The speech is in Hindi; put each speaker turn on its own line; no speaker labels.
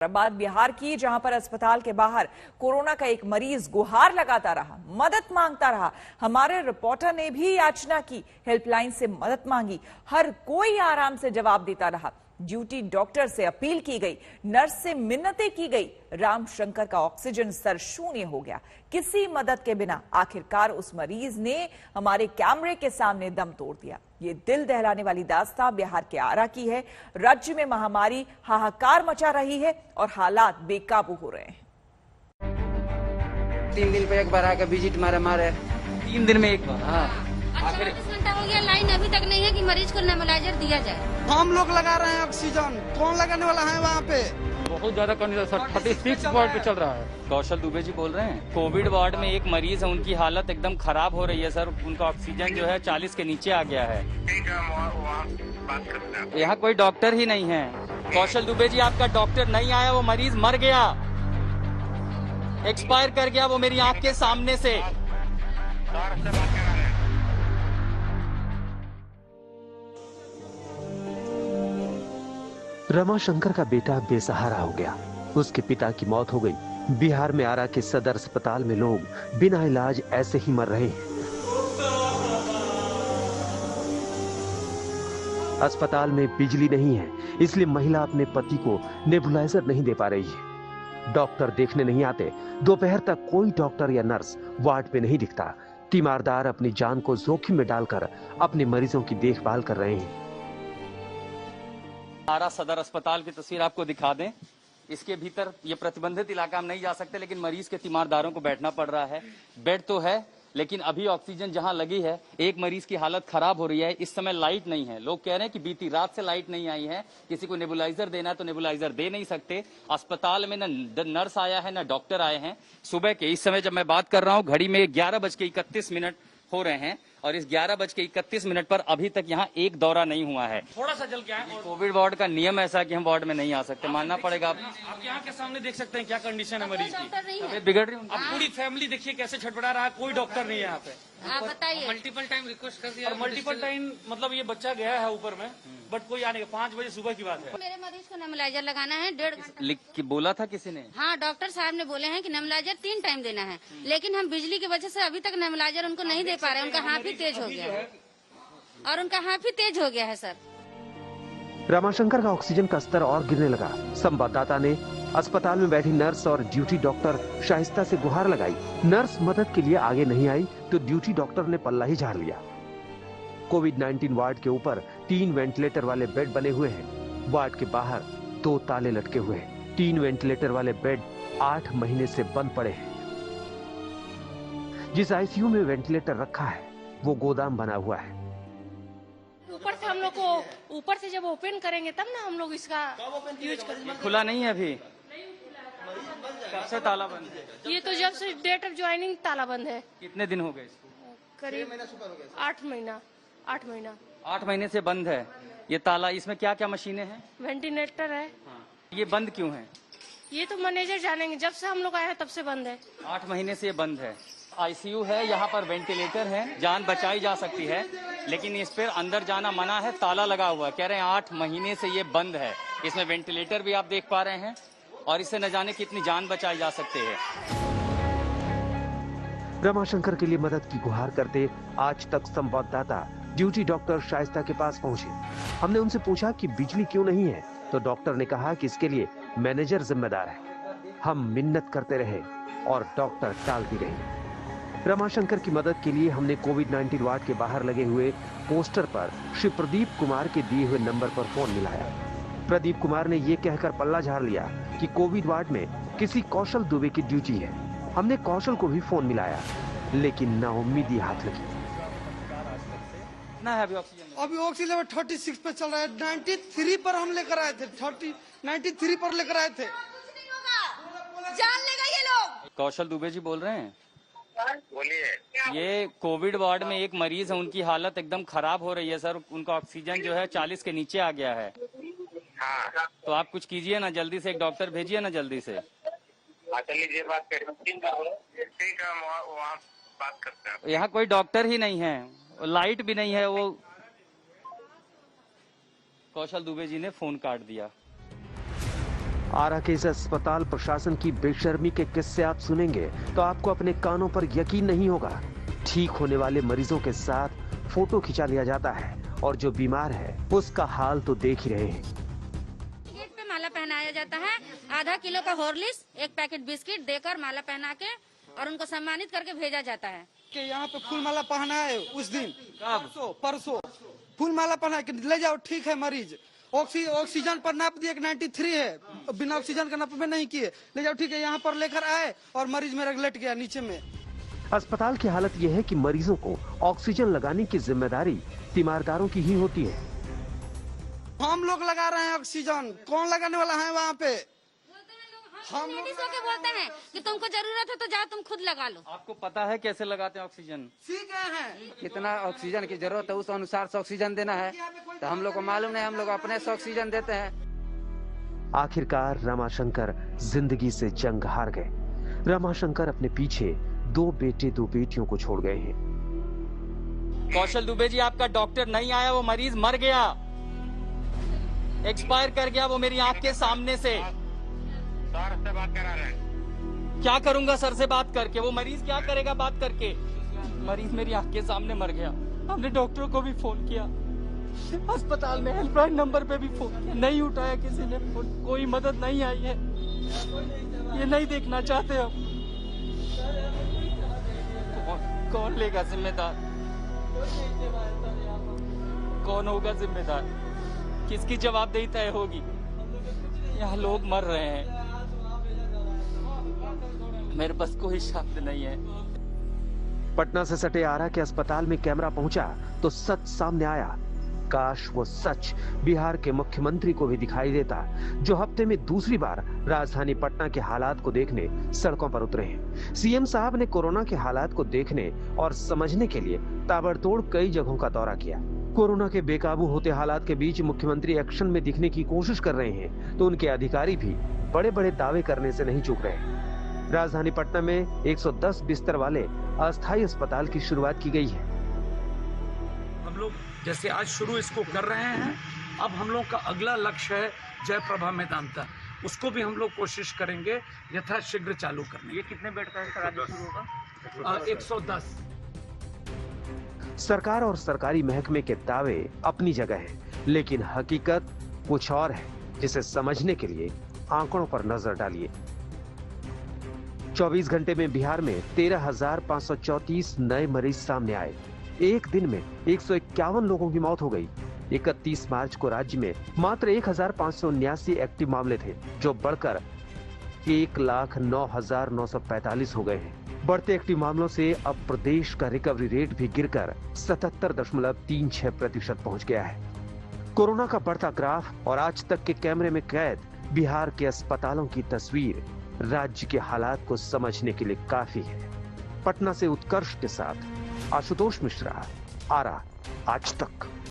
बात बिहार की, जहां पर अस्पताल के बाहर कोरोना का एक मरीज गुहार लगाता रहा, मदद मांगता रहा। हमारे रिपोर्टर ने भी याचना की, हेल्पलाइन से मदद मांगी, हर कोई आराम से जवाब देता रहा। ड्यूटी डॉक्टर से अपील की गई, नर्स से मिन्नतें की गई। रामशंकर का ऑक्सीजन स्तर शून्य हो गया। किसी मदद के बिना आखिरकार उस मरीज ने हमारे कैमरे के सामने दम तोड़ दिया। ये दिल दहलाने वाली दास्तां बिहार के आरा की है। राज्य में महामारी हाहाकार मचा रही है और हालात बेकाबू हो रहे हैं।
3 दिन पे एक बार आकर विजिट मारे
3 दिन में एक बार।
हाँ,
48 घंटा हो गया, लाइन अभी तक नहीं है कि मरीज को नेबुलाइजर दिया जाए।
हम लोग लगा रहे हैं ऑक्सीजन, कौन लगाने वाला है वहाँ पे?
बहुत ज्यादा कंडीशन 36 वार्ड पे चल रहा है।
कौशल दुबे जी बोल रहे हैं। कोविड वार्ड में एक मरीज है, उनकी हालत एकदम खराब हो रही है सर। उनका ऑक्सीजन जो है 40 के नीचे आ गया है। यहाँ कोई डॉक्टर ही नहीं है। कौशल दुबे जी, आपका डॉक्टर नहीं आया, वो मरीज मर गया, एक्सपायर कर गया वो मेरी आंख के सामने से।
रमाशंकर का बेटा बेसहारा हो गया। उसके पिता की मौत हो गई। बिहार में आरा के सदर अस्पताल में लोग बिना इलाज ऐसे ही मर रहे हैं। अस्पताल में बिजली नहीं है, इसलिए महिला अपने पति को नेबुलाइजर नहीं दे पा रही है। डॉक्टर देखने नहीं आते। दोपहर तक कोई डॉक्टर या नर्स वार्ड पे नहीं दिखता। तीमारदार अपनी जान को जोखिम में डालकर अपने मरीजों की देखभाल कर रहे हैं।
आरा सदर अस्पताल की तस्वीर आपको दिखा दें। इसके भीतर ये प्रतिबंधित इलाका हम नहीं जा सकते, लेकिन मरीज के तीमारदारों को बैठना पड़ रहा है। बेड तो है, लेकिन अभी ऑक्सीजन जहां लगी है, एक मरीज की हालत खराब हो रही है। इस समय लाइट नहीं है। लोग कह रहे हैं कि बीती रात से लाइट नहीं आई है। किसी को नेबुलाइजर देना है तो नेबुलाइजर दे नहीं सकते। अस्पताल में न नर्स आया है, न डॉक्टर आए हैं। सुबह के इस समय जब मैं बात कर रहा हूं, घड़ी में 11:31 हो रहे हैं और इस 11:31 पर अभी तक यहाँ एक दौरा नहीं हुआ है।
थोड़ा सा जल क्या है।
कोविड वार्ड का नियम ऐसा है कि हम वार्ड में नहीं आ सकते, मानना पड़ेगा।
आप यहाँ के सामने देख सकते हैं क्या कंडीशन है मरीज की।
तबीयत बिगड़ रही है।
अब पूरी फैमिली देखिए कैसे छटपटा रहा है, कोई डॉक्टर नहीं है यहाँ पे।
आप बताइए।
मल्टीपल टाइम रिक्वेस्ट कर दिया और मल्टीपल टाइम मतलब ये बच्चा गया है ऊपर में, बट कोई आने 5 बजे सुबह की बात है।
मेरे मरीज को नेबुलाइजर लगाना है 1.5
लिख के बोला था किसी ने?
हाँ, डॉक्टर साहब ने बोले हैं कि नेबुलाइजर 3 टाइम देना है, लेकिन हम बिजली की वजह से अभी तक नेबुलाइजर उनको नहीं दे पा रहे। उनका हाथ भी तेज हो गया है और उनका हाथ भी तेज हो गया है सर।
रमाशंकर का ऑक्सीजन का स्तर और गिरने लगा। संवाददाता ने अस्पताल में बैठी नर्स और ड्यूटी डॉक्टर शाइस्ता से गुहार लगाई। नर्स मदद के लिए आगे नहीं आई तो ड्यूटी डॉक्टर ने पल्ला ही झाड़ लिया। कोविड-19 वार्ड के ऊपर 3 वेंटिलेटर वाले बेड बने हुए हैं। वार्ड के बाहर 2 ताले लटके हुए हैं। 3 वेंटिलेटर वाले बेड 8 महीने से बंद पड़े हैं। जिस आईसीयू में वेंटिलेटर रखा है वो गोदाम बना हुआ है।
ऊपर से हम लोग को ऊपर से जब ओपन करेंगे तब ना हम लोग इसका यूज करेंगे।
खुला नहीं है अभी। कब से ताला बंद है?
ये तो जब से डेट ऑफ ज्वाइनिंग ताला बंद है।
कितने दिन हो गए?
करीब 8 महीना।
8 महीने से बंद है ये ताला। इसमें क्या क्या मशीनें हैं?
वेंटिलेटर है।
ये बंद क्यों है?
ये तो मैनेजर जानेंगे, जब से हम लोग आए हैं तब से बंद है।
8 महीने से ये बंद है। आईसीयू है, यहाँ पर वेंटिलेटर है, जान बचाई जा सकती है, लेकिन इस पर अंदर जाना मना है, ताला लगा हुआ है। कह रहे हैं 8 महीने से ये बंद है। इसमें वेंटिलेटर भी आप देख पा रहे हैं और इससे न जाने कितनी जान बचाई जा सकती है।
रमाशंकर के लिए मदद की गुहार करते आज तक संवाददाता ड्यूटी डॉक्टर शाइस्ता के पास पहुंचे। हमने उनसे पूछा कि बिजली क्यों नहीं है, तो डॉक्टर ने कहा कि इसके लिए मैनेजर जिम्मेदार है। हम मिन्नत करते रहे और डॉक्टर टालती रही। रमाशंकर की मदद के लिए हमने कोविड-19 वार्ड के बाहर लगे हुए पोस्टर पर श्री प्रदीप कुमार के दिए हुए नंबर पर फोन मिलाया। प्रदीप कुमार ने ये कहकर पल्ला झाड़ लिया कि कोविड वार्ड में किसी कौशल दुबे की ड्यूटी है। हमने कौशल को भी फोन मिलाया, लेकिन नाउम्मीदी हाथ लगी।
ना है अभी ऑक्सीजन?
अभी ऑक्सीजन लेवल 36 पे चल रहा है। 93 पर हम लेकर आए थे। 93 पर लेकर आए थे।
जान लेगा ये लोग।
कौशल दुबे जी बोल रहे हैं।
बोलिए।
ये कोविड वार्ड में एक मरीज है, उनकी हालत एकदम खराब हो रही है सर। उनका ऑक्सीजन जो है 40 के नीचे आ गया है।
हाँ,
तो आप कुछ कीजिए ना, जल्दी से एक डॉक्टर भेजिए ना जल्दी से।
चलिए बात करें। ठीक है, वहाँ बात करते हैं।
यहाँ कोई डॉक्टर ही नहीं है, लाइट भी नहीं है। वो कौशल दुबे जी ने फोन काट दिया।
आरा के इस अस्पताल प्रशासन की बेशर्मी के किस्से आप सुनेंगे तो आपको अपने कानों पर यकीन नहीं होगा। ठीक होने वाले मरीजों के साथ फोटो खिंचा लिया जाता है और जो बीमार है उसका हाल तो देख ही रहे हैं।
गेट पे माला पहनाया जाता है, आधा किलो का हॉर्लिक्स, एक पैकेट बिस्किट देकर माला पहना के और उनको सम्मानित करके भेजा जाता है।
कि यहाँ पे फूल माला पहनाए उस दिन परसों फूल माला पहना के ले जाओ, ठीक है मरीज। ऑक्सीजन पर नाप दिए 93 है, बिना ऑक्सीजन का नाप में नहीं किए, ले जाओ ठीक है। यहाँ पर लेकर आए और मरीज मेरा लेट गया नीचे में।
अस्पताल की हालत यह है कि मरीजों को ऑक्सीजन लगाने की जिम्मेदारी तीमारदारों की ही होती है।
हम लोग लगा रहे हैं ऑक्सीजन, कौन लगाने वाला है वहाँ पे?
हम लेडीजों के बोलते हैं कि तुमको जरूरत है तो जाओ तुम खुद लगा लो।
आपको पता है कैसे लगाते हैं ऑक्सीजन?
सीख गए हैं
कितना ऑक्सीजन की जरूरत है उस अनुसार से ऑक्सीजन देना है, तो हम लोग को मालूम नहीं, हम लोग अपने से ऑक्सीजन देते हैं।
आखिरकार रमाशंकर जिंदगी से जंग हार गए। रमाशंकर अपने पीछे 2 बेटे 2 बेटियों को छोड़ गए हैं।
कौशल दुबे जी, आपका डॉक्टर नहीं आया, वो मरीज मर गया, एक्सपायर कर गया वो मेरी आंख के सामने से।
सर से बात करा रहे हैं।
क्या करूंगा सर से बात करके? वो मरीज क्या करेगा बात करके? मरीज मेरी आंख के सामने मर गया। हमने डॉक्टरों को भी फोन किया, अस्पताल में हेल्पलाइन नंबर पे भी फोन किया, नहीं उठाया किसी ने फोन, कोई मदद नहीं आई है। ये नहीं देखना चाहते हम। कौन लेगा जिम्मेदार? कौन होगा जिम्मेदार? किसकी जवाबदेही तय होगी? यहाँ लोग मर रहे हैं, मेरे पास कोई शब्द नहीं है।
पटना से सटे आरा के अस्पताल में कैमरा पहुंचा तो सच सामने आया। काश वो सच बिहार के मुख्यमंत्री को भी दिखाई देता, जो हफ्ते में दूसरी बार राजधानी पटना के हालात को देखने सड़कों पर उतरे हैं। सीएम साहब ने कोरोना के हालात को देखने और समझने के लिए ताबड़तोड़ कई जगहों का दौरा किया। कोरोना के बेकाबू होते हालात के बीच मुख्यमंत्री एक्शन में दिखने की कोशिश कर रहे हैं तो उनके अधिकारी भी बड़े बड़े दावे करने से नहीं चूक रहे। राजधानी पटना में 110 बिस्तर वाले अस्थायी अस्पताल की शुरुआत की गई है।
हम लोग जैसे आज शुरू इसको कर रहे हैं, अब हम लोग का अगला लक्ष्य है जयप्रभा मेदांता, उसको भी हम लोग कोशिश करेंगे यथाशीघ्र चालू करने।
ये कितने बेड का शुरू होगा?
110।
सरकार और सरकारी महकमे के दावे अपनी जगह हैं, लेकिन हकीकत कुछ और है, जिसे समझने के लिए आंकड़ों पर नजर डालिए। 24 घंटे में बिहार में 13,534 नए मरीज सामने आए। एक दिन में 151 लोगों की मौत हो गई। 31 मार्च को राज्य में मात्र 1,579 एक्टिव मामले थे, जो बढ़कर 1,09,945 हो गए हैं। बढ़ते एक्टिव मामलों से अब प्रदेश का रिकवरी रेट भी गिरकर 77.36% पहुंच गया है। कोरोना का बढ़ता ग्राफ और आज तक के कैमरे में कैद बिहार के अस्पतालों की तस्वीर राज्य के हालात को समझने के लिए काफी है। पटना से उत्कर्ष के साथ आशुतोष मिश्रा, आरा, आज तक।